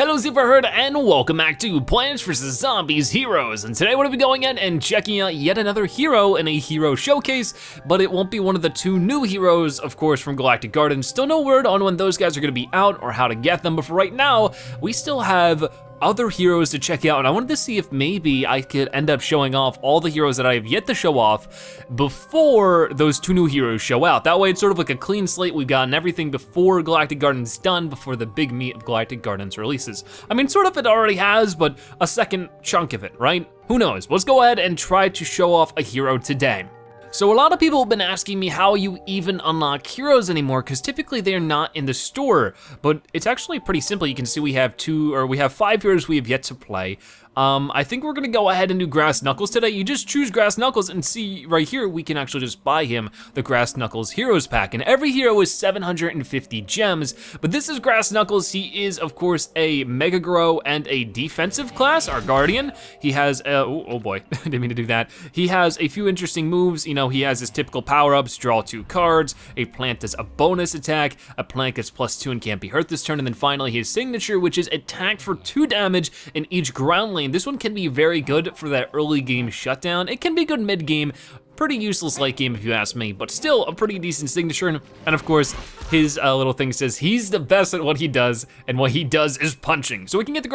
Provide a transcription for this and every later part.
Hello Zebra Herd and welcome back to Plants vs. Zombies Heroes. And today we're gonna be going in and checking out yet another hero in a hero showcase, but it won't be one of the two new heroes, of course, from Galactic Gardens. Still no word on when those guys are gonna be out or how to get them, but for right now, we still have other heroes to check out, and I wanted to see if maybe I could end up showing off all the heroes that I have yet to show off before those two new heroes show out. That way it's sort of like a clean slate. We've gotten everything before Galactic Gardens done, before the big meat of Galactic Gardens releases. I mean, sort of it already has, but a second chunk of it, right? Who knows? Let's go ahead and try to show off a hero today. So a lot of people have been asking me how you even unlock heroes anymore, because typically they're not in the store, but it's actually pretty simple. You can see we have 5 heroes we have yet to play. I think we're gonna go ahead and do Grass Knuckles today. You just choose Grass Knuckles and see right here, we can actually just buy him the Grass Knuckles Heroes Pack. And every hero is 750 gems, but this is Grass Knuckles. He is, of course, a Mega Grow and a defensive class, our Guardian. He has, oh boy, didn't mean to do that. He has a few interesting moves. You know, he has his typical power-ups, draw 2 cards, a plant does a bonus attack, a plant gets +2 and can't be hurt this turn, and then finally his signature, which is attack for 2 damage in each ground lane. This one can be very good for that early game shutdown. It can be good mid game, pretty useless late game if you ask me, but still a pretty decent signature. And of course, his little thing says he's the best at what he does, and what he does is punching. So we can get the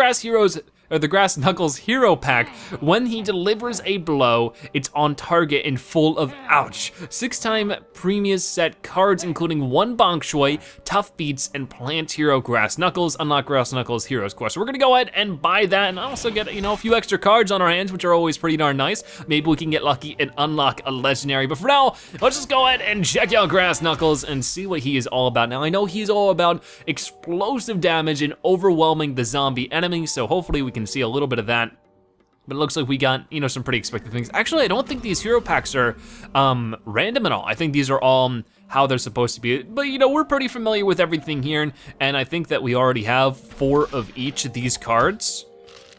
Grass Knuckles Hero Pack. When he delivers a blow, it's on target and full of ouch. 6-time premium set cards, including 1 Bonk Choy, Tough Beats, and Plant Hero Grass Knuckles. Unlock Grass Knuckles Heroes Quest. So we're gonna go ahead and buy that, and also get, you know, a few extra cards on our hands, which are always pretty darn nice. Maybe we can get lucky and unlock a legendary, but for now, let's just go ahead and check out Grass Knuckles and see what he is all about. Now, I know he's all about explosive damage and overwhelming the zombie enemies, so hopefully we can see a little bit of that. But it looks like we got, you know, some pretty expected things. Actually, I don't think these hero packs are random at all. I think these are all how they're supposed to be. But, you know, we're pretty familiar with everything here, and I think that we already have 4 of each of these cards.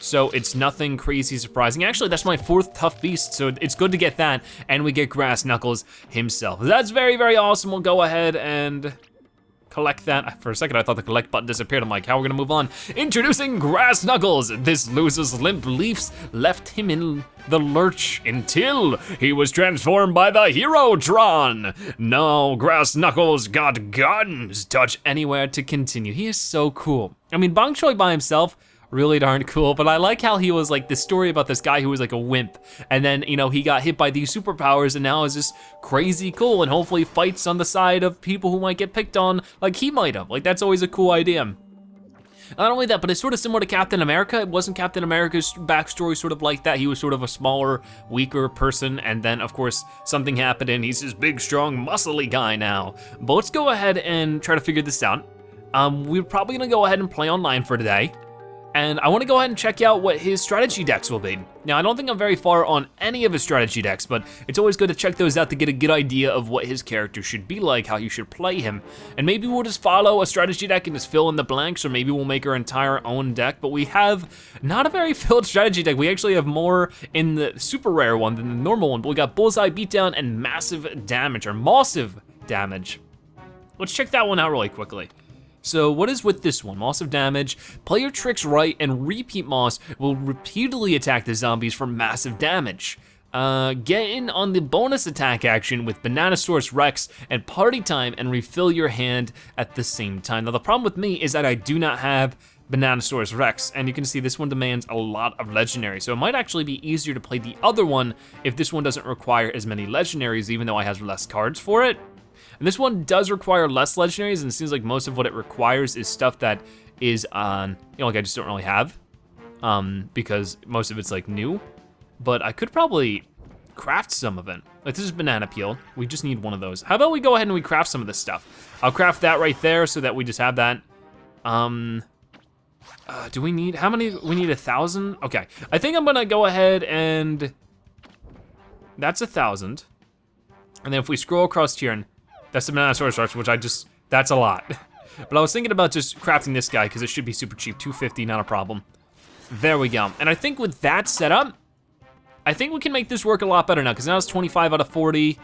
So it's nothing crazy surprising. Actually, that's my 4th Tough Beast, so it's good to get that, and we get Grass Knuckles himself. That's very, very awesome. We'll go ahead and collect that. For a second, I thought the collect button disappeared. I'm like, how are we gonna move on? Introducing Grass Knuckles. This loser's limp leaves left him in the lurch until he was transformed by the Herotron. Now Grass Knuckles got guns. Touch anywhere to continue. He is so cool. I mean, Bonk Choy by himself, really darn cool, but I like how he was like this story about this guy who was like a wimp, and then, you know, he got hit by these superpowers and now is just crazy cool, and hopefully fights on the side of people who might get picked on like he might have. Like, that's always a cool idea. Not only that, but it's sort of similar to Captain America. It wasn't Captain America's backstory sort of like that. He was sort of a smaller, weaker person, and then of course something happened and he's this big, strong, muscly guy now. But let's go ahead and try to figure this out. We're probably gonna go ahead and play online for today. And I wanna go ahead and check out what his strategy decks will be. Now, I don't think I'm very far on any of his strategy decks, but it's always good to check those out to get a good idea of what his character should be like, how you should play him. And maybe we'll just follow a strategy deck and just fill in the blanks, or maybe we'll make our entire own deck, but we have not a very filled strategy deck. We actually have more in the super rare one than the normal one, but we got Bullseye Beatdown and Massive Damage, or Massive Damage. Let's check that one out really quickly. So what is with this one? Massive Damage, play your tricks right, and Repeat Moss will repeatedly attack the zombies for massive damage. Get in on the bonus attack action with Bananasaurus Rex and Party Time and refill your hand at the same time. Now the problem with me is that I do not have Bananasaurus Rex, and you can see this one demands a lot of legendaries, so it might actually be easier to play the other one if this one doesn't require as many legendaries, even though it has less cards for it. And this one does require less legendaries, and it seems like most of what it requires is stuff that is on, you know, like I just don't really have, because most of it's like new. But I could probably craft some of it. Like, this is banana peel. We just need one of those. How about we go ahead and we craft some of this stuff? I'll craft that right there so that we just have that. Do we need, how many? We need 1,000? Okay, I think I'm gonna go ahead and, that's 1,000. And then if we scroll across here, and that's the Bananasaurus Rex, which that's a lot. But I was thinking about just crafting this guy because it should be super cheap, 250, not a problem. There we go. And I think with that setup, I think we can make this work a lot better now, because now it's 25 out of 40.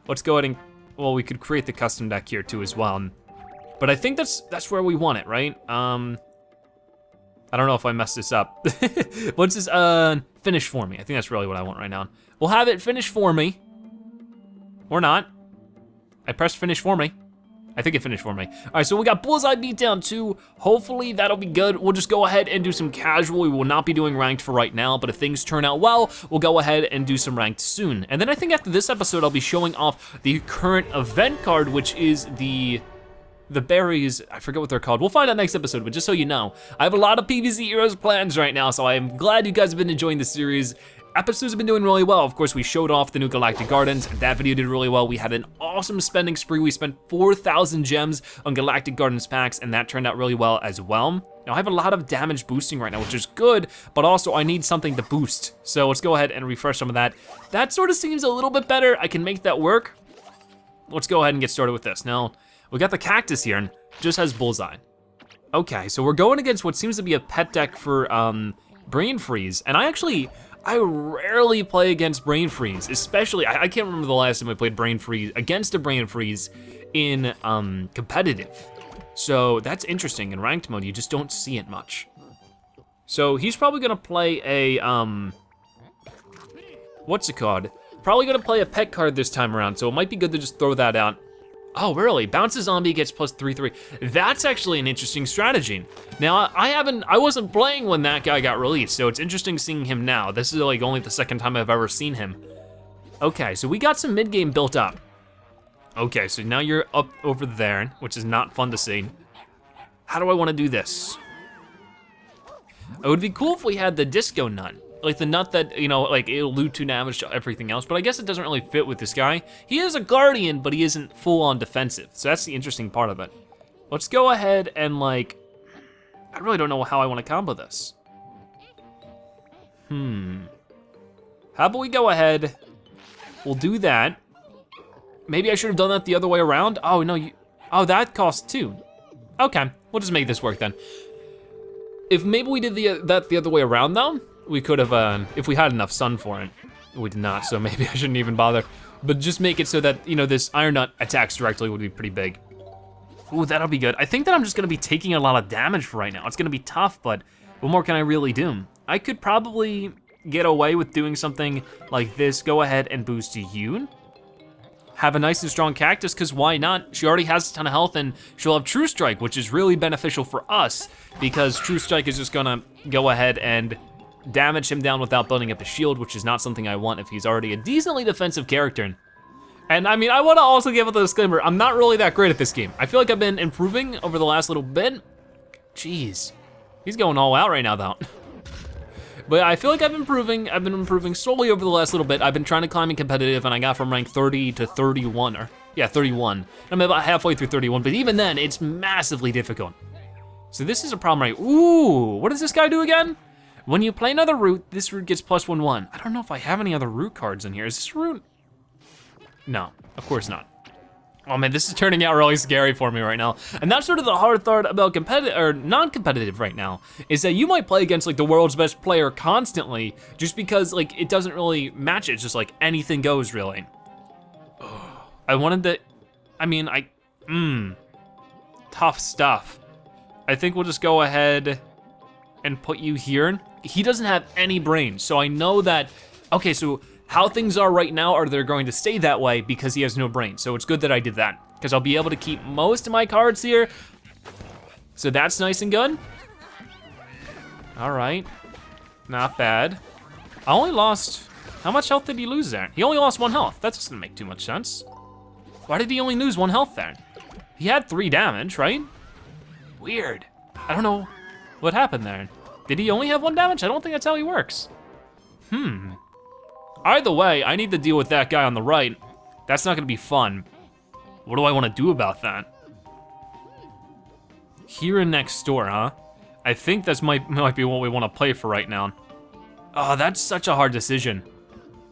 Let's go ahead and, well, we could create the custom deck here too as well. But I think that's where we want it, right? I don't know if I messed this up. What's this, finish for me? I think that's really what I want right now. We'll have it finish for me. Or not. I pressed finish for me. I think it finished for me. All right, so we got Bullseye Beatdown 2. Hopefully that'll be good. We'll just go ahead and do some casual. We will not be doing ranked for right now, but if things turn out well, we'll go ahead and do some ranked soon. And then I think after this episode, I'll be showing off the current event card, which is the berries, I forget what they're called. We'll find out next episode, but just so you know, I have a lot of PvZ Heroes plans right now, so I am glad you guys have been enjoying the series. Episodes have been doing really well. Of course, we showed off the new Galactic Gardens. That video did really well. We had an awesome spending spree. We spent 4,000 gems on Galactic Gardens packs, and that turned out really well as well. Now, I have a lot of damage boosting right now, which is good, but also I need something to boost. So let's go ahead and refresh some of that. That sort of seems a little bit better. I can make that work. Let's go ahead and get started with this. Now, we got the cactus here, and just has Bullseye. Okay, so we're going against what seems to be a pet deck for Brain Freeze, and I rarely play against Brain Freeze, especially, I can't remember the last time I played Brain Freeze, against a Brain Freeze in competitive. So that's interesting. In ranked mode, you just don't see it much. So he's probably gonna play a, what's it called? Probably gonna play a pet card this time around, so it might be good to just throw that out. Oh, really? Bounce a zombie gets plus 3/3. That's actually an interesting strategy. Now, I wasn't playing when that guy got released, so it's interesting seeing him now. This is like only the second time I've ever seen him. Okay, so we got some mid-game built up. Okay, so now you're up over there, which is not fun to see. How do I wanna do this? It would be cool if we had the disco nut. Like the nut that, you know, like it'll do 2 damage to everything else, but I guess it doesn't really fit with this guy. He is a guardian, but he isn't full on defensive. So that's the interesting part of it. Let's go ahead and like, I really don't know how I wanna combo this. How about we go ahead, we'll do that. Maybe I should have done that the other way around. Oh no, oh, that costs 2. Okay, we'll just make this work then. If maybe we did that the other way around though, we could have, if we had enough sun for it. We did not, so maybe I shouldn't even bother. But just make it so that, you know, this Iron Nut attacks directly would be pretty big. Ooh, that'll be good. I think that I'm just gonna be taking a lot of damage for right now. It's gonna be tough, but what more can I really do? I could probably get away with doing something like this. Go ahead and boost to Yoon. Have a nice and strong cactus, because why not? She already has a ton of health, and she'll have True Strike, which is really beneficial for us, because True Strike is just gonna go ahead and damage him down without building up a shield, which is not something I want if he's already a decently defensive character. And I mean, I wanna also give a disclaimer, I'm not really that great at this game. I feel like I've been improving over the last little bit. Jeez, he's going all out right now though. But I feel like I've been improving slowly over the last little bit. I've been trying to climb in competitive, and I got from rank 30 to 31, or yeah, 31. I'm about halfway through 31, but even then, it's massively difficult. So this is a problem, right? Ooh, what does this guy do again? When you play another route, this route gets plus 1/1. I don't know if I have any other route cards in here. Is this route? No, of course not. Oh man, this is turning out really scary for me right now. And that's sort of the hard part about competitive or non-competitive right now, is that you might play against like the world's best player constantly, just because like it doesn't really match it. It's just like anything goes really. I wanted to, I mean, tough stuff. I think we'll just go ahead and put you here. He doesn't have any brains, so I know that, okay, so how things are right now are they're going to stay that way because he has no brain. So it's good that I did that, because I'll be able to keep most of my cards here. So that's nice and good. All right, not bad. I only lost, how much health did he lose there? He only lost 1 health. That doesn't make too much sense. Why did he only lose 1 health there? He had 3 damage, right? Weird. I don't know what happened there. Did he only have 1 damage? I don't think that's how he works. Either way, I need to deal with that guy on the right. That's not gonna be fun. What do I wanna do about that? Here and next door, huh? I think this might be what we wanna play for right now. Oh, that's such a hard decision.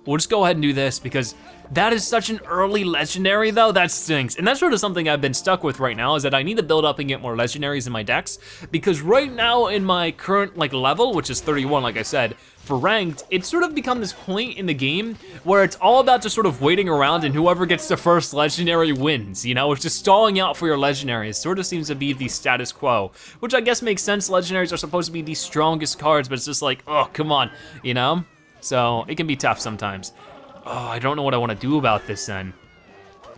We'll just go ahead and do this because that is such an early legendary though, that stinks. And that's sort of something I've been stuck with right now is that I need to build up and get more legendaries in my decks because right now in my current like level, which is 31, like I said, for ranked, it's sort of become this point in the game where it's all about just sort of waiting around and whoever gets the first legendary wins, you know? It's just stalling out for your legendaries. Sort of seems to be the status quo, which I guess makes sense. Legendaries are supposed to be the strongest cards, but it's just like, oh, come on, you know? So it can be tough sometimes. Oh, I don't know what I wanna do about this then.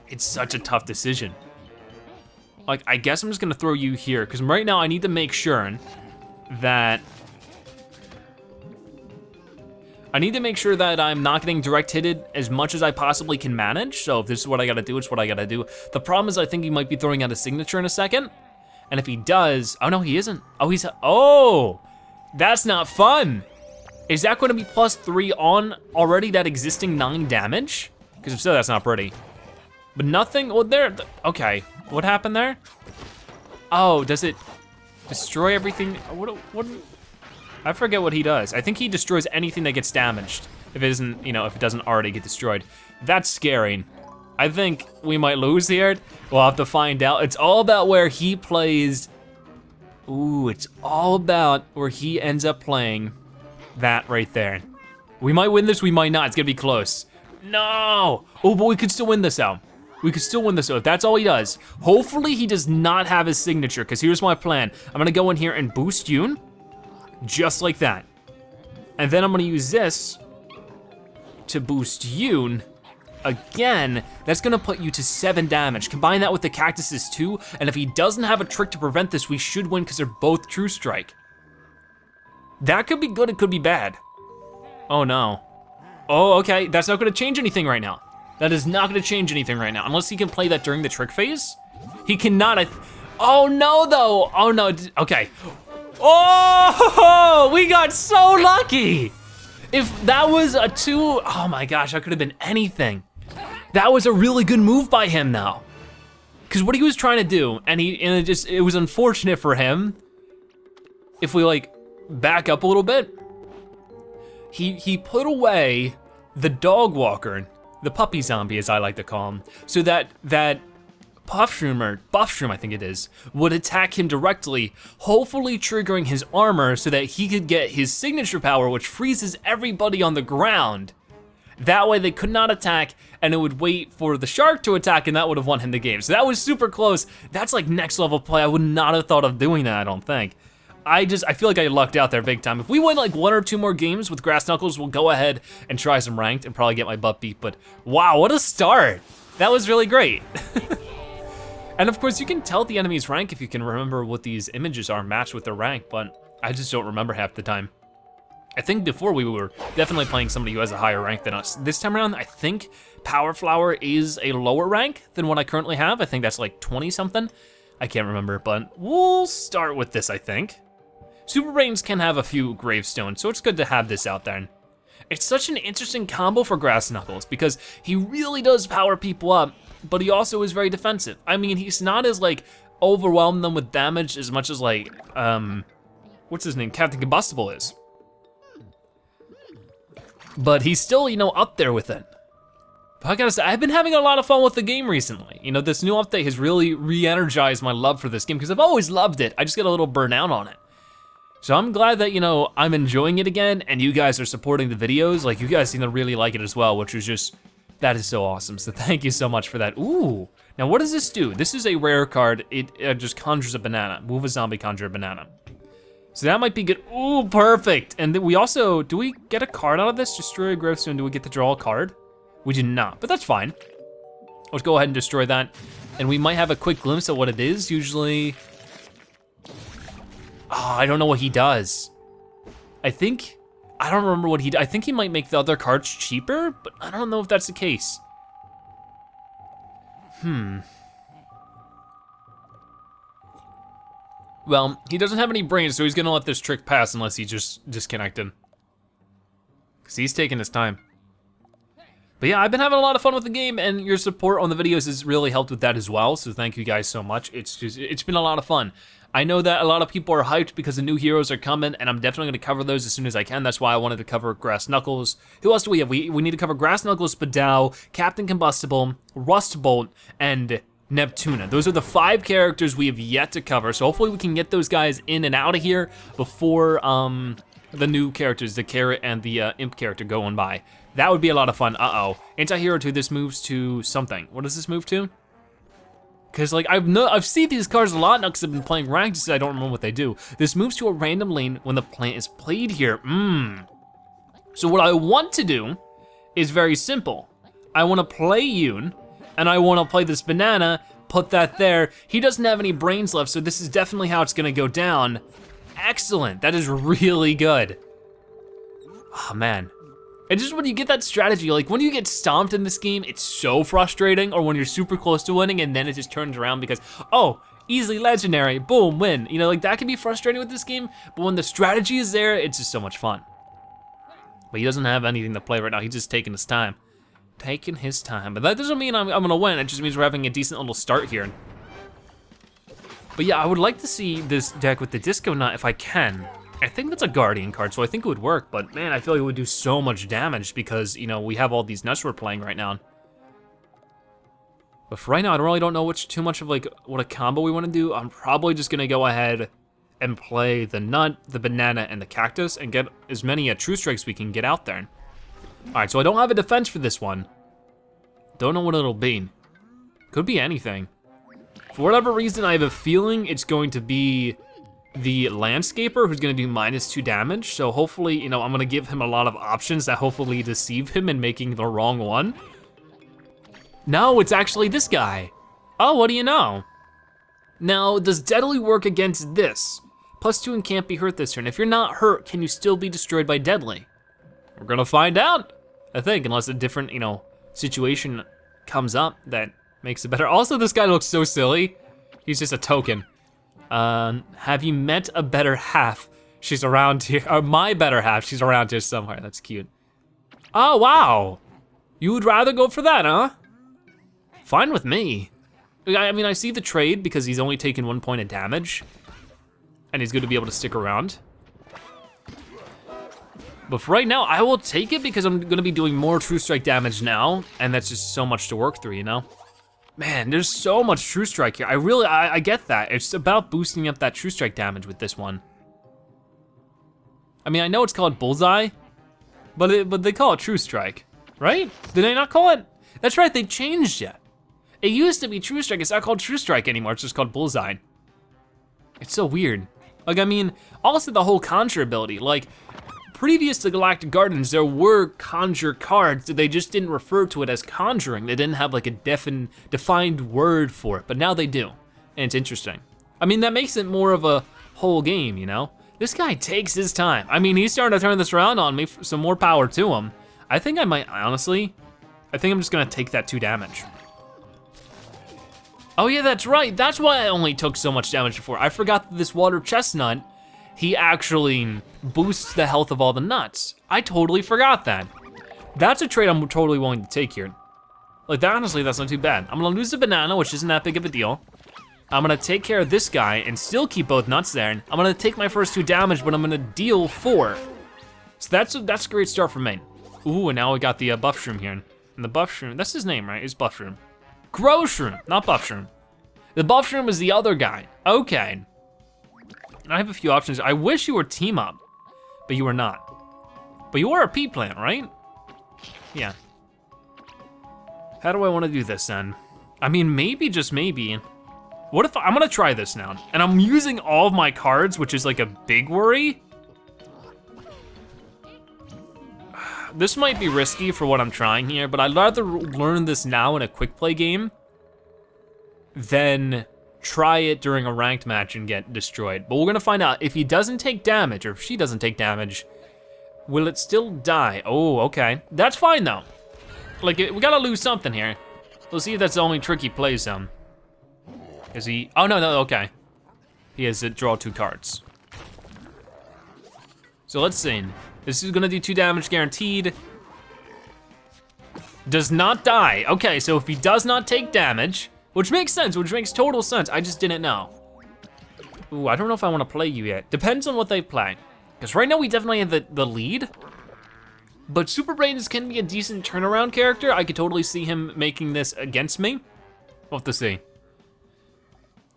It's such a tough decision. Like, I guess I'm just gonna throw you here, because right now I need to make sure that I'm not getting direct hitted as much as I possibly can manage. So if this is what I gotta do, it's what I gotta do. The problem is I think he might be throwing out a signature in a second. And if he does, oh no, he isn't. Oh, that's not fun. Is that gonna be +3 on already that existing 9 damage? Because if so, that's not pretty. But nothing, well there, okay. What happened there? Oh, does it destroy everything? What? I forget what he does. I think he destroys anything that gets damaged. If it isn't, you know, if it doesn't already get destroyed. That's scary. I think we might lose here. We'll have to find out. It's all about where he plays. Ooh, it's all about where he ends up playing that right there. We might win this, we might not. It's gonna be close. No! Oh, but we could still win this out. We could still win this out if that's all he does. Hopefully he does not have his signature, because here's my plan. I'm gonna go in here and boost Yoon. Just like that. And then I'm gonna use this to boost Yoon. Again, that's gonna put you to 7 damage. Combine that with the cactuses too, and if he doesn't have a trick to prevent this, we should win because they're both True Strike. That could be good, it could be bad. Oh no. Oh, okay, that's not gonna change anything right now. That is not gonna change anything right now, unless he can play that during the trick phase. He cannot, oh no though, oh no, okay. Oh, we got so lucky. If that was a 2, oh my gosh, that could have been anything. That was a really good move by him now. Because what he was trying to do, and it was unfortunate for him, if we like back up a little bit, he put away the dog walker, the puppy zombie as I like to call him, so that Puffshroom, or Buffshroom I think it is, would attack him directly, hopefully triggering his armor so that he could get his signature power, which freezes everybody on the ground. That way they could not attack, and it would wait for the shark to attack, and that would have won him the game. So that was super close. That's like next level play. I would not have thought of doing that, I don't think. I feel like I lucked out there big time. If we win like 1 or 2 more games with Grass Knuckles, we'll go ahead and try some ranked and probably get my butt beat, but wow, what a start. That was really great. And of course, you can tell the enemy's rank if you can remember what these images are matched with their rank, but I just don't remember half the time. I think before we were definitely playing somebody who has a higher rank than us. This time around, I think Power Flower is a lower rank than what I currently have. I think that's like 20 something. I can't remember, but we'll start with this, I think. Super Brains can have a few gravestones, so it's good to have this out there. It's such an interesting combo for Grass Knuckles because he really does power people up, but he also is very defensive. I mean, he's not as like overwhelmed them with damage as much as like, what's his name, Captain Combustible is. But he's still, you know, up there with it. But I gotta say, I've been having a lot of fun with the game recently. You know, this new update has really re-energized my love for this game because I've always loved it. I just get a little burnout on it. So I'm glad that, you know, I'm enjoying it again and you guys are supporting the videos. Like, you guys seem to really like it as well, which is just, that is so awesome. So thank you so much for that. Ooh, now what does this do? This is a rare card. It just conjures a banana. Move a zombie, conjure a banana. So that might be good. Ooh, perfect. And then we also, do we get a card out of this? Destroy a gravestone, do we get to draw a card? We did not, but that's fine. Let's go ahead and destroy that. And we might have a quick glimpse of what it is. Usually, oh, I don't know what he does. I don't remember what I think he might make the other cards cheaper, but I don't know if that's the case. Well, he doesn't have any brains, so he's gonna let this trick pass unless he just disconnected. Because he's taking his time. But yeah, I've been having a lot of fun with the game, and your support on the videos has really helped with that as well, so thank you guys so much. It's been a lot of fun. I know that a lot of people are hyped because the new heroes are coming, and I'm definitely gonna cover those as soon as I can. That's why I wanted to cover Grass Knuckles. Who else do we have? We need to cover Grass Knuckles, Spadao, Captain Combustible, Rust Bolt, and Neptuna. Those are the 5 characters we have yet to cover, so hopefully we can get those guys in and out of here before the new characters, the Carrot and the Imp character going by. That would be a lot of fun. Uh-oh. Anti-Hero 2, this moves to something. What does this move to? Cause like I've seen these cards a lot now because I've been playing ranked, so I don't remember what they do. This moves to a random lane when the plant is played here. So what I want to do is very simple. I wanna play Yoon, and I wanna play this banana, put that there. He doesn't have any brains left, so this is definitely how it's gonna go down. Excellent, that is really good. Oh man. And just when you get that strategy, like when you get stomped in this game, it's so frustrating, or when you're super close to winning and then it just turns around because, oh, easily legendary, boom, win. You know, like that can be frustrating with this game, but when the strategy is there, it's just so much fun. But he doesn't have anything to play right now, he's just taking his time. Taking his time, but that doesn't mean I'm gonna win, it just means we're having a decent little start here. But yeah, I would like to see this deck with the Disco Nut if I can. I think that's a Guardian card, so I think it would work, but man, I feel like it would do so much damage because, you know, we have all these nuts we're playing right now. But for right now, I really don't know too much of like what a combo we wanna do. I'm probably just gonna go ahead and play the nut, the banana, and the cactus and get as many True Strikes we can get out there. All right, so I don't have a defense for this one. Don't know what it'll be. Could be anything. For whatever reason, I have a feeling it's going to be the Landscaper, who's gonna do -2 damage. So hopefully, you know, I'm gonna give him a lot of options that hopefully deceive him in making the wrong one. No, it's actually this guy. Oh, what do you know? Now, does Deadly work against this? +2 and can't be hurt this turn. If you're not hurt, can you still be destroyed by Deadly? We're gonna find out, I think, unless a different, you know, situation comes up that makes it better. Also, this guy looks so silly. He's just a token. Have you met a better half? She's around here, or my better half, she's around here somewhere, that's cute. Oh, wow. You would rather go for that, huh? Fine with me. I mean, I see the trade because he's only taken 1 point of damage, and he's good to be able to stick around. But for right now, I will take it because I'm gonna be doing more True Strike damage now, and that's just so much to work through, you know? Man, there's so much True Strike here. I get that. It's about boosting up that True Strike damage with this one. I mean, I know it's called Bullseye, but they call it True Strike, right? Did they not call it? That's right, they changed it. It used to be True Strike, it's not called True Strike anymore, it's just called Bullseye. It's so weird. Like, I mean, also the whole Conjure ability, like, previous to Galactic Gardens, there were Conjure cards, they just didn't refer to it as conjuring. They didn't have like a defined word for it, but now they do, and it's interesting. I mean, that makes it more of a whole game, you know? This guy takes his time. I mean, he's starting to turn this around on me, some more power to him. I think I might, honestly, I think I'm just gonna take that 2 damage. Oh yeah, that's right, that's why I only took so much damage before. I forgot that this water chestnut, he actually boosts the health of all the nuts. I totally forgot that. That's a trade I'm totally willing to take here. Like, that, honestly, that's not too bad. I'm gonna lose the banana, which isn't that big of a deal. I'm gonna take care of this guy and still keep both nuts there. I'm gonna take my first 2 damage, but I'm gonna deal 4. So that's a great start for me. Ooh, and now we got the buff shroom here. And the buff shroom, that's his name, right? It's buff shroom. Grow shroom, not buff shroom. The buff shroom is the other guy. Okay. I have a few options. I wish you were team up, but you are not. But you are a pea plant, right? Yeah. How do I wanna do this then? I mean, maybe, just maybe. What if, I'm gonna try this now, and I'm using all of my cards, which is like a big worry. This might be risky for what I'm trying here, but I'd rather learn this now in a quick play game than try it during a ranked match and get destroyed. But we're gonna find out. If he doesn't take damage, or if she doesn't take damage, will it still die? Oh, okay. That's fine though. Like, we gotta lose something here. Let's see if that's the only trick he plays some. Is he, oh no, okay. He has to draw 2 cards. So let's see. This is gonna do 2 damage guaranteed. Does not die. Okay, so if he does not take damage, which makes sense, which makes total sense, I just didn't know. Ooh, I don't know if I wanna play you yet. Depends on what they play. Because right now we definitely have the lead, but Super Brains can be a decent turnaround character. I could totally see him making this against me. We'll have to see.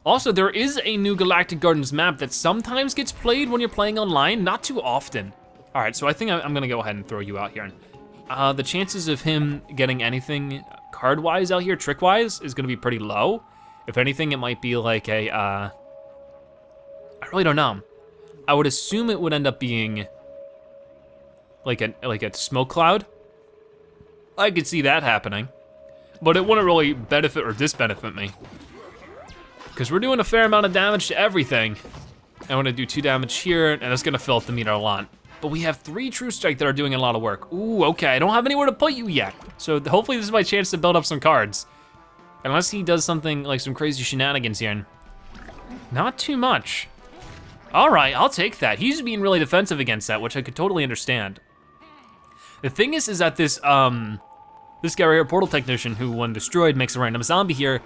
Also, there is a new Galactic Gardens map that sometimes gets played when you're playing online, not too often. All right, so I think I'm gonna go ahead and throw you out here. The chances of him getting anything card-wise out here, trick-wise, is gonna be pretty low. If anything, it might be like a, I really don't know. I would assume it would end up being like a smoke cloud. I could see that happening, but it wouldn't really benefit or disbenefit me, because we're doing a fair amount of damage to everything. I wanna do 2 damage here, and it's gonna fill up the meter a lot. But we have 3 True Strike that are doing a lot of work. Ooh, okay, I don't have anywhere to put you yet. So hopefully this is my chance to build up some cards. Unless he does something like some crazy shenanigans here. Not too much. All right, I'll take that. He's being really defensive against that, which I could totally understand. The thing is that this this guy right here, Portal Technician, who when destroyed makes a random zombie here,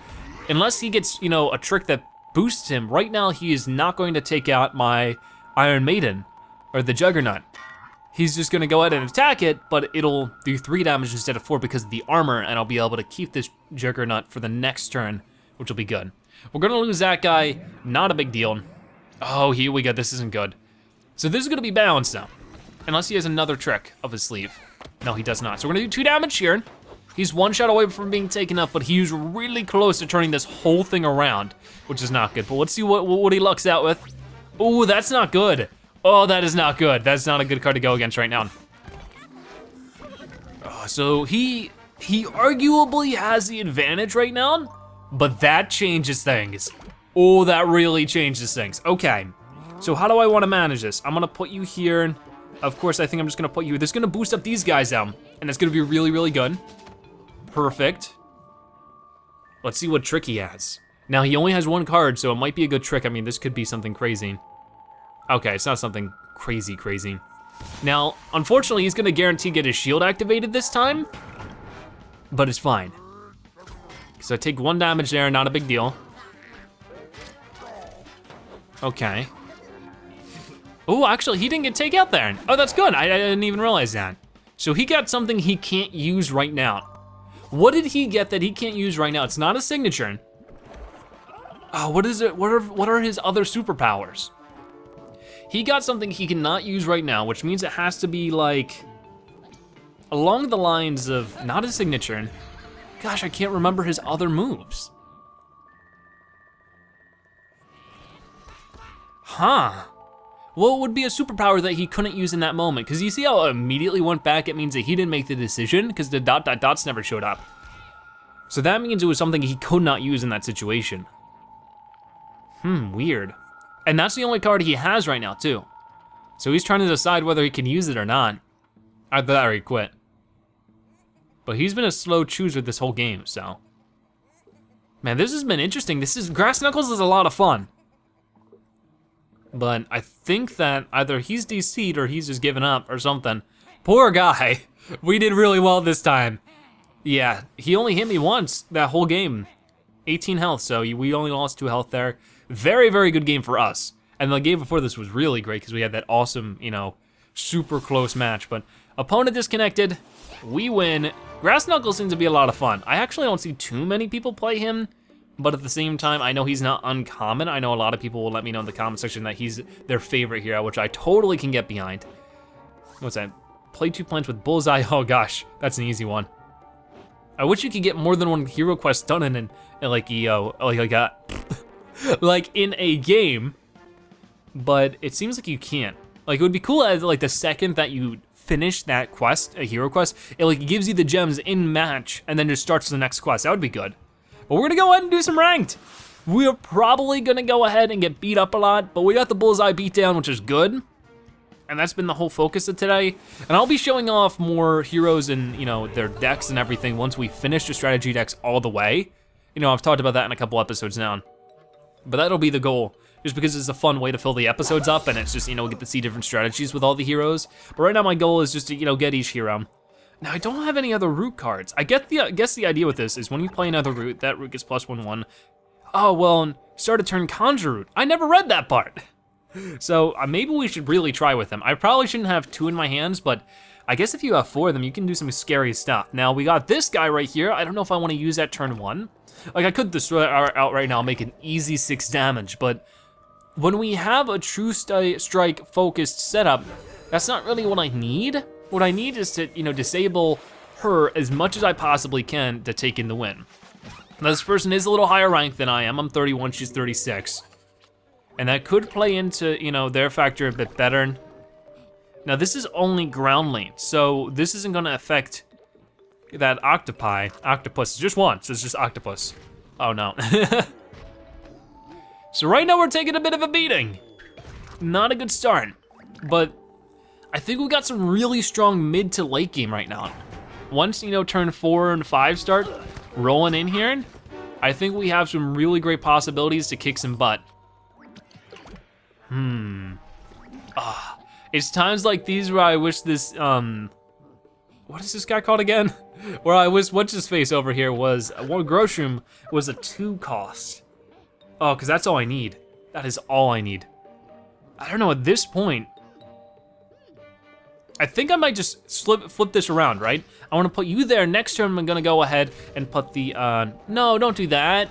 unless he gets, you know, a trick that boosts him, right now he is not going to take out my Iron Maiden or the Juggernaut. He's just gonna go ahead and attack it, but it'll do 3 damage instead of 4 because of the armor, and I'll be able to keep this Juggernaut for the next turn, which will be good. We're gonna lose that guy, not a big deal. Oh, here we go, this isn't good. So this is gonna be balanced now, unless he has another trick up his sleeve. No, he does not. So we're gonna do 2 damage here. He's 1 shot away from being taken up, but he's really close to turning this whole thing around, which is not good. But let's see what he lucks out with. Oh, that's not good. Oh, that is not good. That's not a good card to go against right now. Oh, so he arguably has the advantage right now, but that changes things. Oh, that really changes things. Okay, so how do I wanna manage this? I'm gonna put you here. Of course, I think I'm just gonna put you, this is gonna boost up these guys down, and it's gonna be really, really good. Perfect. Let's see what trick he has. Now, he only has 1 card, so it might be a good trick. I mean, this could be something crazy. Okay, it's not something crazy, crazy. Now, unfortunately, he's gonna guarantee get his shield activated this time, but it's fine. So I take 1 damage there, not a big deal. Okay. Oh, actually, he didn't get take out there. Oh, that's good, I didn't even realize that. So he got something he can't use right now. What did he get that he can't use right now? It's not a signature. Oh, what is it? What are his other superpowers? He got something he cannot use right now, which means it has to be like along the lines of not a signature. Gosh, I can't remember his other moves. Huh. What would be a superpower that he couldn't use in that moment? Because you see how it immediately went back? It means that he didn't make the decision because the ... dots never showed up. So that means it was something he could not use in that situation. Weird. And that's the only card he has right now too. So he's trying to decide whether he can use it or not. Either that or he quit. But he's been a slow chooser this whole game, so. Man, this has been interesting. Grass Knuckles is a lot of fun. But I think that either he's DC'd or he's just given up or something. Poor guy. We did really well this time. Yeah, he only hit me once that whole game. 18 health, so we only lost 2 health there. Very, very good game for us. And the game before this was really great because we had that awesome, you know, super close match. But opponent disconnected, we win. Grass Knuckles seems to be a lot of fun. I actually don't see too many people play him, but at the same time, I know he's not uncommon. I know a lot of people will let me know in the comment section that he's their favorite hero, which I totally can get behind. What's that? Play 2 plants with Bullseye. Oh gosh, that's an easy one. I wish you could get more than 1 hero quest done in like like in a game, but it seems like you can't. Like it would be cool as like the second that you finish that quest, a hero quest, it like gives you the gems in match and then just starts the next quest. That would be good. But we're gonna go ahead and do some ranked. We're probably gonna go ahead and get beat up a lot, but we got the Bullseye Beatdown, which is good. And that's been the whole focus of today. And I'll be showing off more heroes and, you know, their decks and everything once we finish the strategy decks all the way. You know, I've talked about that in a couple episodes now. But that'll be the goal, just because it's a fun way to fill the episodes up and it's just, you know, get to see different strategies with all the heroes. But right now my goal is just to, you know, get each hero. Now I don't have any other root cards. I guess the idea with this is when you play another root, that root gets +1/1. Oh, well, start a turn conjure route. I never read that part. So maybe we should really try with them. I probably shouldn't have 2 in my hands, but I guess if you have 4 of them, you can do some scary stuff. Now we got this guy right here. I don't know if I wanna use that turn 1. Like I could destroy it out right now, make an easy 6 damage, but when we have a true strike focused setup, that's not really what I need. What I need is to, disable her as much as I possibly can to take in the win. Now this person is a little higher ranked than I am. I'm 31, she's 36. And that could play into, their factor a bit better. Now this is only ground lane, so this isn't gonna affect that octopus, just once, it's just octopus. Oh no. So right now we're taking a bit of a beating. Not a good start, but I think we got some really strong mid to late game right now. Once, turn 4 and 5 start rolling in here, I think we have some really great possibilities to kick some butt. It's times like these where I wish this, what is this guy called again? Where I wish, what's his face over here was, one Groshroom was a 2 cost. Oh, cause that's all I need. That is all I need. I don't know, at this point, I think I might just flip this around, right? I wanna put you there, next turn I'm gonna go ahead and put the, no, don't do that.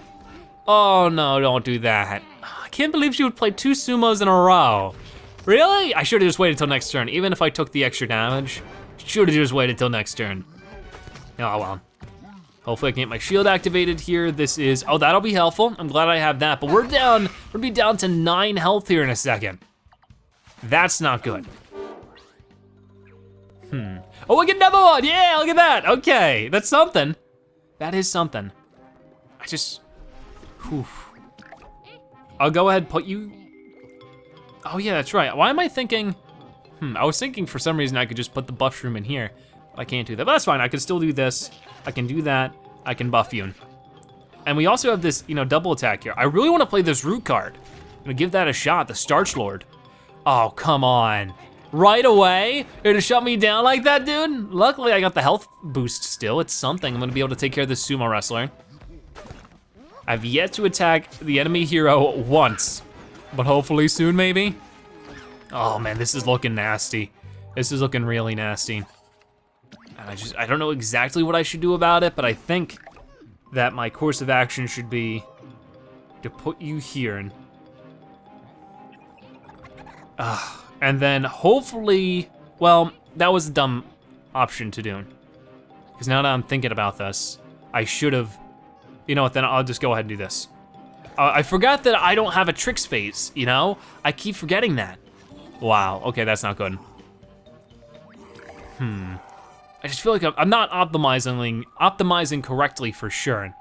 Oh no, don't do that. I can't believe she would play 2 sumos in a row. Really? I should've just waited till next turn. Even if I took the extra damage, should've just waited till next turn. Oh well. Hopefully I can get my shield activated here. This is, oh, that'll be helpful. I'm glad I have that, but we're gonna be down to 9 health here in a second. That's not good. Oh, we get another one, yeah, look at that. Okay, that's something. That is something. I just, whew. I'll go ahead and put you, oh yeah, that's right. Why am I thinking, I was thinking for some reason I could just put the buff shroom in here. I can't do that, but that's fine. I can still do this. I can do that. I can buff you. And we also have this, double attack here. I really wanna play this root card. I'm gonna give that a shot, the Starch Lord. Oh, come on. Right away? You're gonna shut me down like that, dude? Luckily I got the health boost still. It's something. I'm gonna be able to take care of this sumo wrestler. I've yet to attack the enemy hero once, but hopefully soon maybe. Oh man, this is looking nasty. This is looking really nasty. And I don't know exactly what I should do about it, but I think that my course of action should be to put you here. And then hopefully, well, that was a dumb option to do. Because now that I'm thinking about this, I should have, you know what, then I'll just go ahead and do this. I forgot that I don't have a tricks phase, I keep forgetting that. Wow, okay, that's not good. I just feel like I'm not optimizing correctly for sure.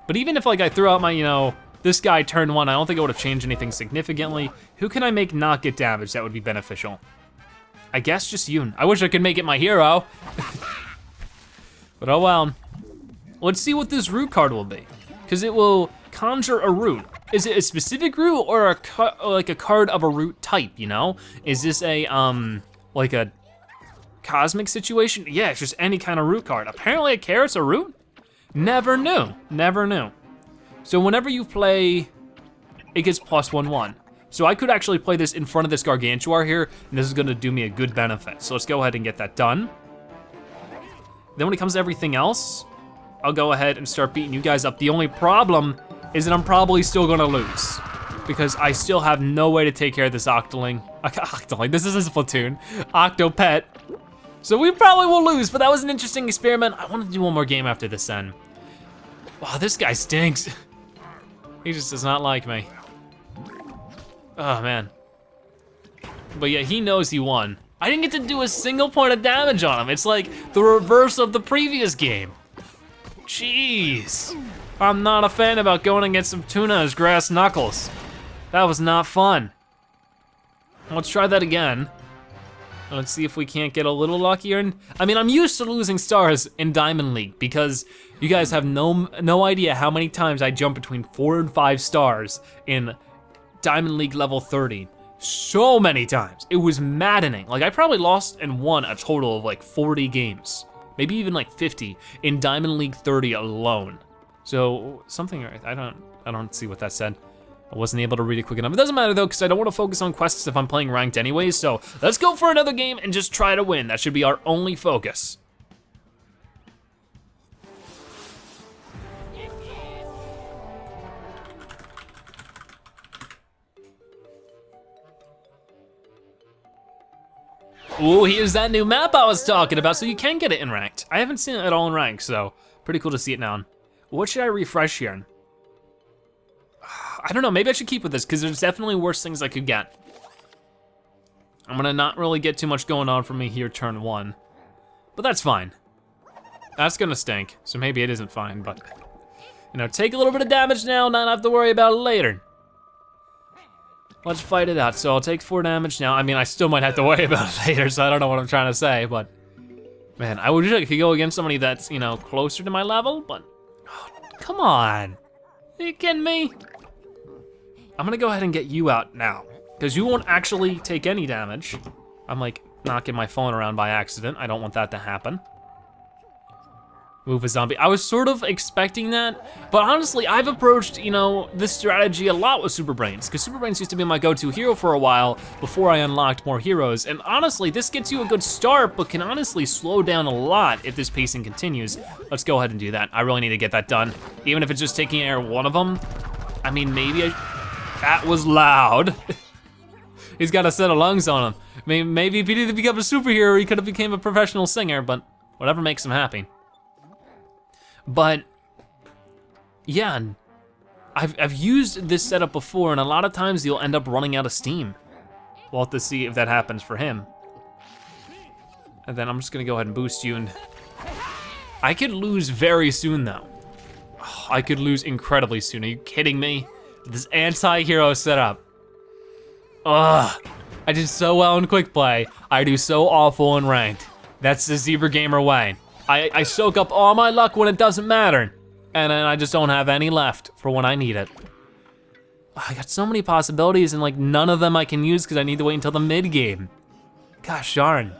But even if I threw out my, this guy turn 1, I don't think it would have changed anything significantly. Who can I make not get damaged that would be beneficial? I guess just Yoon. I wish I could make it my hero. But oh well. Let's see what this root card will be. Because it will conjure a root. Is it a specific root or a card of a root type, Is this a, like a cosmic situation? Yeah, it's just any kind of root card. Apparently a carrot's a root? Never knew, never knew. So whenever you play, it gets +1/1. So I could actually play this in front of this Gargantuar here, and this is gonna do me a good benefit. So let's go ahead and get that done. Then when it comes to everything else, I'll go ahead and start beating you guys up. The only problem is that I'm probably still gonna lose because I still have no way to take care of this Octoling. Octoling, this is a Splatoon. Octopet. So we probably will lose, but that was an interesting experiment. I want to do one more game after this then. Wow, this guy stinks. He just does not like me. Oh man. But yeah, he knows he won. I didn't get to do a single point of damage on him. It's like the reverse of the previous game. Jeez. I'm not a fan about going against some tuna as grass knuckles. That was not fun. Let's try that again. Let's see if we can't get a little luckier. I mean, I'm used to losing stars in Diamond League because you guys have no idea how many times I jump between 4 and 5 stars in Diamond League level 30. So many times. It was maddening. Like I probably lost and won a total of like 40 games, maybe even like 50 in Diamond League 30 alone. So something, I don't see what that said. I wasn't able to read it quick enough. It doesn't matter though, because I don't want to focus on quests if I'm playing ranked anyways, so let's go for another game and just try to win. That should be our only focus. Ooh, here's that new map I was talking about, so you can get it in ranked. I haven't seen it at all in ranked, so pretty cool to see it now. What should I refresh here? I don't know, maybe I should keep with this, because there's definitely worse things I could get. I'm gonna not really get too much going on for me here turn 1, but that's fine. That's gonna stink, so maybe it isn't fine, but you know, take a little bit of damage now, not have to worry about it later. Let's fight it out. So I'll take 4 damage now. I mean, I still might have to worry about it later, so I don't know what I'm trying to say, but man, I wish I could go against somebody that's, you know, closer to my level, but oh, come on. Are you kidding me? I'm gonna go ahead and get you out now, because you won't actually take any damage. I'm like knocking my phone around by accident. I don't want that to happen. Move a zombie. I was sort of expecting that, but honestly, I've approached, you know, this strategy a lot with Super Brains, because Super Brains used to be my go-to hero for a while before I unlocked more heroes, and honestly, this gets you a good start, but can honestly slow down a lot if this pacing continues. Let's go ahead and do that. I really need to get that done, even if it's just taking care of one of them. I mean, maybe that was loud. He's got a set of lungs on him. I mean, maybe if he didn't become a superhero, he could have became a professional singer, but whatever makes him happy. But yeah, I've used this setup before, and a lot of times you'll end up running out of steam. We'll have to see if that happens for him. And then I'm just gonna go ahead and boost you, and I could lose very soon though. Oh, I could lose incredibly soon. Are you kidding me? This anti-hero setup. Ugh, I did so well in quick play. I do so awful in ranked. That's the Zebra Gamer way. I soak up all my luck when it doesn't matter, and then I just don't have any left for when I need it. I got so many possibilities, and like none of them I can use because I need to wait until the mid game. Gosh darn.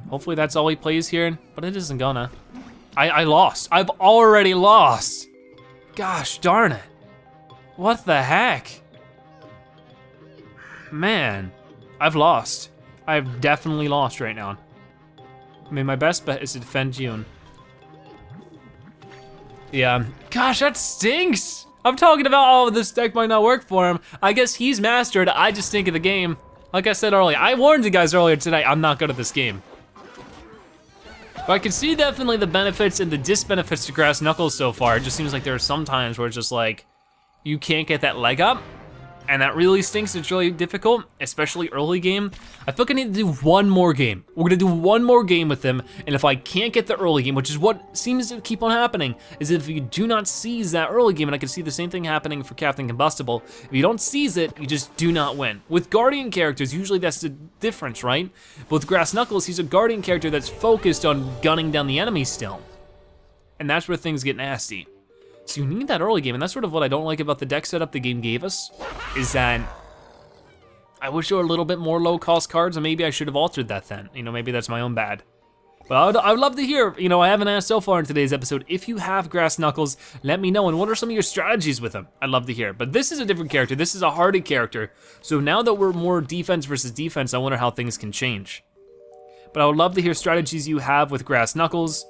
Hopefully that's all he plays here, but it isn't gonna. I lost. I've already lost. Gosh darn it. What the heck? Man, I've lost. I've definitely lost right now. I mean, my best bet is to defend June. Yeah, gosh, that stinks. I'm talking about, oh, this deck might not work for him. I guess he's mastered, I just stink at the game. Like I said earlier, I warned you guys earlier today, I'm not good at this game. But I can see definitely the benefits and the disbenefits to Grass Knuckles so far. It just seems like there are some times where it's just like, you can't get that leg up, and that really stinks. It's really difficult, especially early game. I feel like I need to do one more game. We're gonna do one more game with him, and if I can't get the early game, which is what seems to keep on happening, is if you do not seize that early game, and I can see the same thing happening for Captain Combustible, if you don't seize it, you just do not win. With Guardian characters, usually that's the difference, right? But with Grass Knuckles, he's a Guardian character that's focused on gunning down the enemy still. And that's where things get nasty. So you need that early game, and that's sort of what I don't like about the deck setup the game gave us, is that I wish there were a little bit more low cost cards, and maybe I should have altered that then. You know, maybe that's my own bad. But I would love to hear, you know, I haven't asked so far in today's episode, if you have Grass Knuckles, let me know, and what are some of your strategies with him? I'd love to hear. But this is a different character, this is a hardy character, so now that we're more defense versus defense, I wonder how things can change. But I would love to hear strategies you have with Grass Knuckles.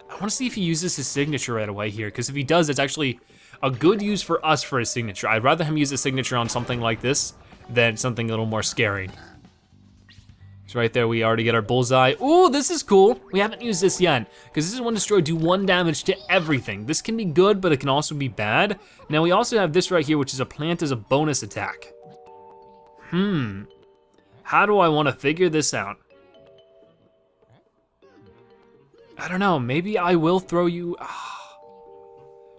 I wanna see if he uses his signature right away here, because if he does, it's actually a good use for us for his signature. I'd rather him use a signature on something like this than something a little more scary. So right there, we already get our Bullseye. Ooh, this is cool. We haven't used this yet, because this is when destroy, do 1 damage to everything. This can be good, but it can also be bad. Now we also have this right here, which is a plant as a bonus attack. How do I wanna figure this out? I don't know, maybe I will throw you,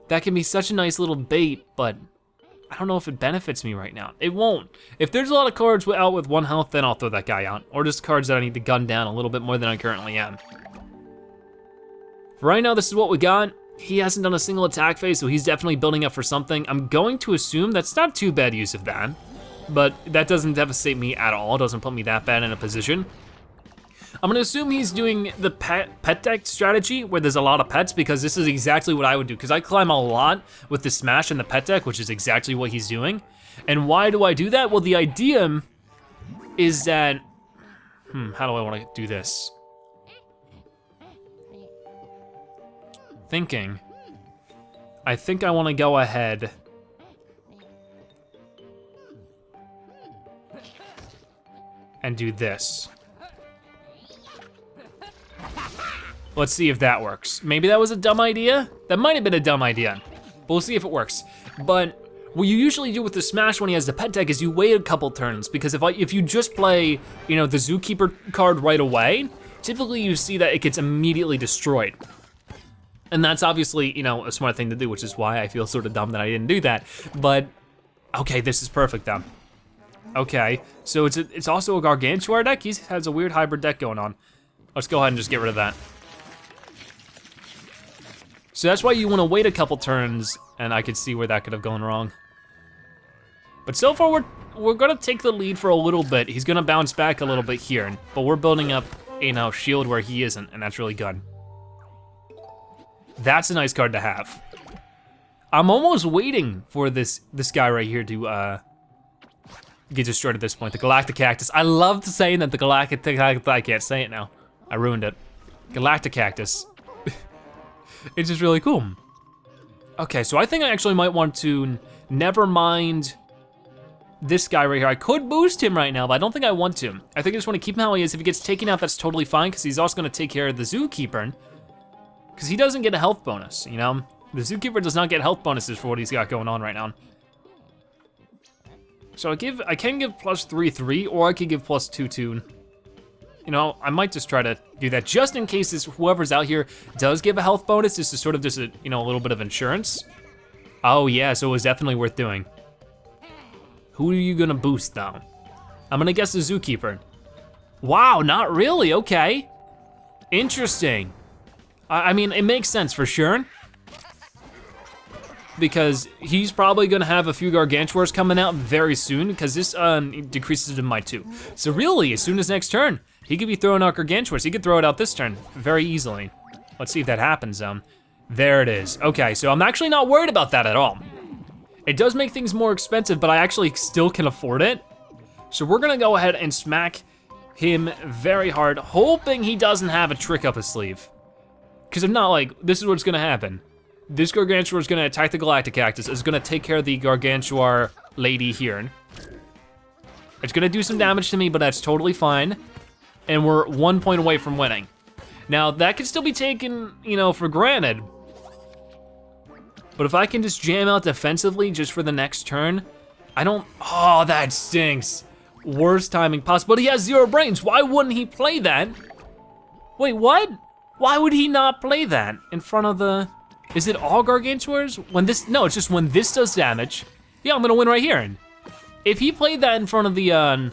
that can be such a nice little bait, but I don't know if it benefits me right now. It won't. If there's a lot of cards out with 1 health, then I'll throw that guy out, or just cards that I need to gun down a little bit more than I currently am. For right now, this is what we got. He hasn't done a single attack phase, so he's definitely building up for something. I'm going to assume that's not too bad use of that, but that doesn't devastate me at all. It doesn't put me that bad in a position. I'm gonna assume he's doing the pet deck strategy where there's a lot of pets, because this is exactly what I would do, because I climb a lot with the smash and the pet deck, which is exactly what he's doing. And why do I do that? Well, the idea is that, how do I wanna do this? Thinking. I think I wanna go ahead and do this. Let's see if that works. Maybe that was a dumb idea? That might have been a dumb idea, but we'll see if it works. But what you usually do with the smash when he has the pet deck is you wait a couple turns, because if you just play, you know, the Zookeeper card right away, typically you see that it gets immediately destroyed. And that's obviously, you know, a smart thing to do, which is why I feel sort of dumb that I didn't do that. But, okay, this is perfect then. Okay, so it's also a Gargantuar deck? He has a weird hybrid deck going on. Let's go ahead and just get rid of that. So that's why you wanna wait a couple turns, and I could see where that could have gone wrong. But so far, we're gonna take the lead for a little bit. He's gonna bounce back a little bit here, but we're building up, you know, shield where he isn't, and that's really good. That's a nice card to have. I'm almost waiting for this guy right here to get destroyed at this point, the Galactic Cactus. I loved saying that, the Galactic, I can't say it now. I ruined it. Galactic Cactus. It's just really cool. Okay, so I think I actually might want to never mind this guy right here. I could boost him right now, but I don't think I want to. I think I just want to keep him how he is. If he gets taken out, that's totally fine, because he's also gonna take care of the Zookeeper, because he doesn't get a health bonus, you know? The Zookeeper does not get health bonuses for what he's got going on right now. So I can give plus 3/3, or I could give plus 2/2. You know, I might just try to do that just in case whoever's out here does give a health bonus. This is sort of just a, you know, a little bit of insurance. Oh yeah, so it was definitely worth doing. Who are you gonna boost though? I'm gonna guess the Zookeeper. Wow, not really, okay. Interesting. I mean, it makes sense for sure, because he's probably gonna have a few Gargantuars coming out very soon, because this decreases him by 2. So really, as soon as next turn, he could be throwing out Gargantuars. He could throw it out this turn very easily. Let's see if that happens. There it is. Okay, so I'm actually not worried about that at all. It does make things more expensive, but I actually still can afford it. So we're gonna go ahead and smack him very hard, hoping he doesn't have a trick up his sleeve. Because if not, like, this is what's gonna happen. This Gargantuar is gonna attack the Galactic Cactus. It's gonna take care of the Gargantuar lady here. It's gonna do some damage to me, but that's totally fine. And we're 1 point away from winning. Now, that could still be taken, you know, for granted. But if I can just jam out defensively just for the next turn, oh, that stinks. Worst timing possible, but he has 0 brains. Why wouldn't he play that? Wait, what? Why would he not play that in front of the, is it all Gargantuars? No, it's just when this does damage. Yeah, I'm gonna win right here. If he played that in front of the,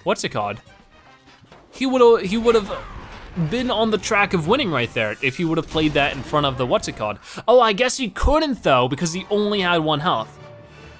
what's it called? He would've been on the track of winning right there if he would've played that in front of the, what's it called? Oh, I guess he couldn't though, because he only had 1 health.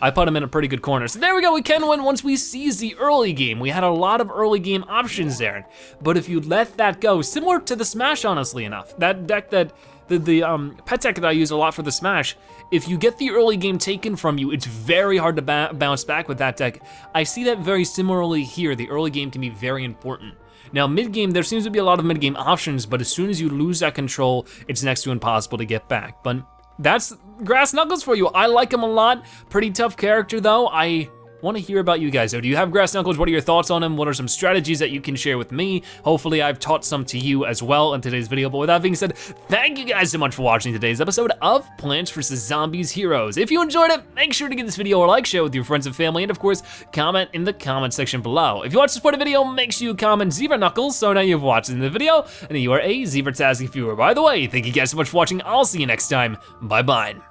I put him in a pretty good corner. So there we go, we can win once we seize the early game. We had a lot of early game options there. But if you let that go, similar to the Smash, honestly enough, that deck that, the pet deck that I use a lot for the Smash, if you get the early game taken from you, it's very hard to bounce back with that deck. I see that very similarly here. The early game can be very important. Now mid-game, there seems to be a lot of mid-game options, but as soon as you lose that control, it's next to impossible to get back. But that's Grass Knuckles for you. I like him a lot. Pretty tough character though. I want to hear about you guys though. Do you have Grass Knuckles? What are your thoughts on him? What are some strategies that you can share with me? Hopefully I've taught some to you as well in today's video. But with that being said, thank you guys so much for watching today's episode of Plants vs. Zombies Heroes. If you enjoyed it, make sure to give this video a like, share with your friends and family, and of course, comment in the comment section below. If you want to support the video, make sure you comment Zebra Knuckles so now you've watched the video and you are a Zebratastic viewer. By the way, thank you guys so much for watching. I'll see you next time. Bye-bye.